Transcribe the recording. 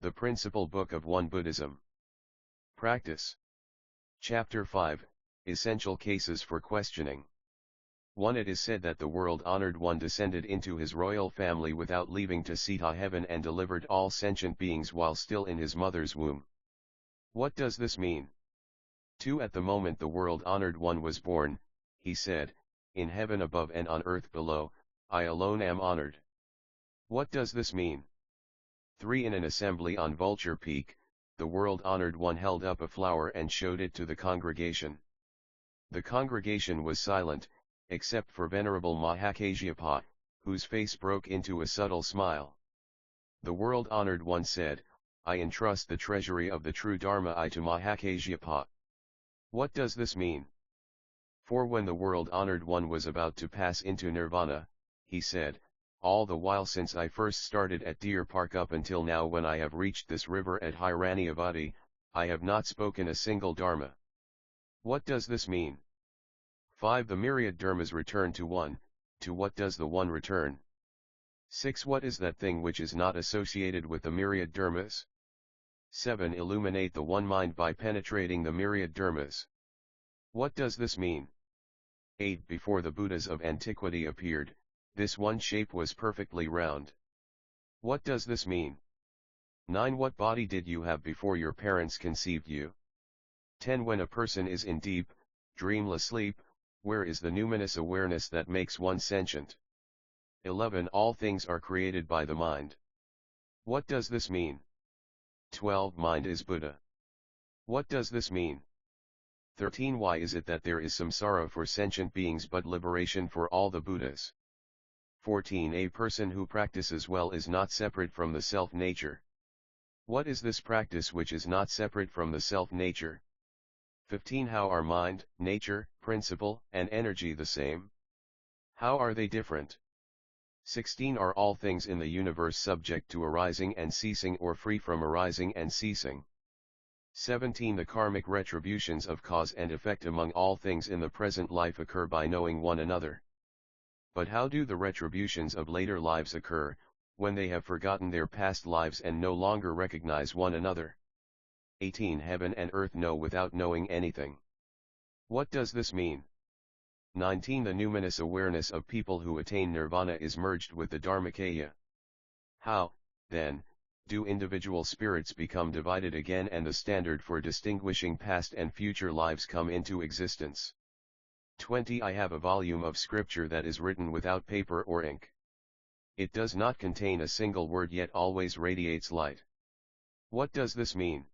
The Principal Book of Won Buddhism. Practice. Chapter 5, Essential Cases for Questioning. 1. It is said that the world-honored one descended into his royal family without leaving to Sita heaven and delivered all sentient beings while still in his mother's womb. What does this mean? 2. At the moment the world-honored one was born, he said, "In heaven above and on earth below, I alone am honored." What does this mean? 3. In an assembly on Vulture Peak, the world-honored one held up a flower and showed it to the congregation. The congregation was silent, except for Venerable Mahakasyapa, whose face broke into a subtle smile. The world-honored one said, "I entrust the treasury of the true Dharma to Mahakasyapa." What does this mean? 4. When the world-honored one was about to pass into nirvana, he said, "All the while since I first started at Deer Park up until now when I have reached this river at Hiranyavati, I have not spoken a single dharma." What does this mean? 5. The myriad dharmas return to one. To what does the one return? 6. What is that thing which is not associated with the myriad dharmas? 7. Illuminate the one mind by penetrating the myriad dharmas. What does this mean? 8. Before the Buddhas of antiquity appeared, this one shape was perfectly round. What does this mean? 9. What body did you have before your parents conceived you? 10. When a person is in deep, dreamless sleep, where is the numinous awareness that makes one sentient? 11. All things are created by the mind. What does this mean? 12. Mind is Buddha. What does this mean? 13. Why is it that there is samsara for sentient beings but liberation for all the Buddhas? 14. A person who practices well is not separate from the self-nature. What is this practice which is not separate from the self-nature? 15. How are mind, nature, principle, and energy the same? How are they different? 16. Are all things in the universe subject to arising and ceasing or free from arising and ceasing? 17. The karmic retributions of cause and effect among all things in the present life occur by knowing one another. But how do the retributions of later lives occur, when they have forgotten their past lives and no longer recognize one another? 18. Heaven and earth know without knowing anything. What does this mean? 19. The numinous awareness of people who attain nirvana is merged with the Dharmakaya. How, then, do individual spirits become divided again and the standard for distinguishing past and future lives come into existence? 20. I have a volume of scripture that is written without paper or ink. It does not contain a single word yet always radiates light. What does this mean?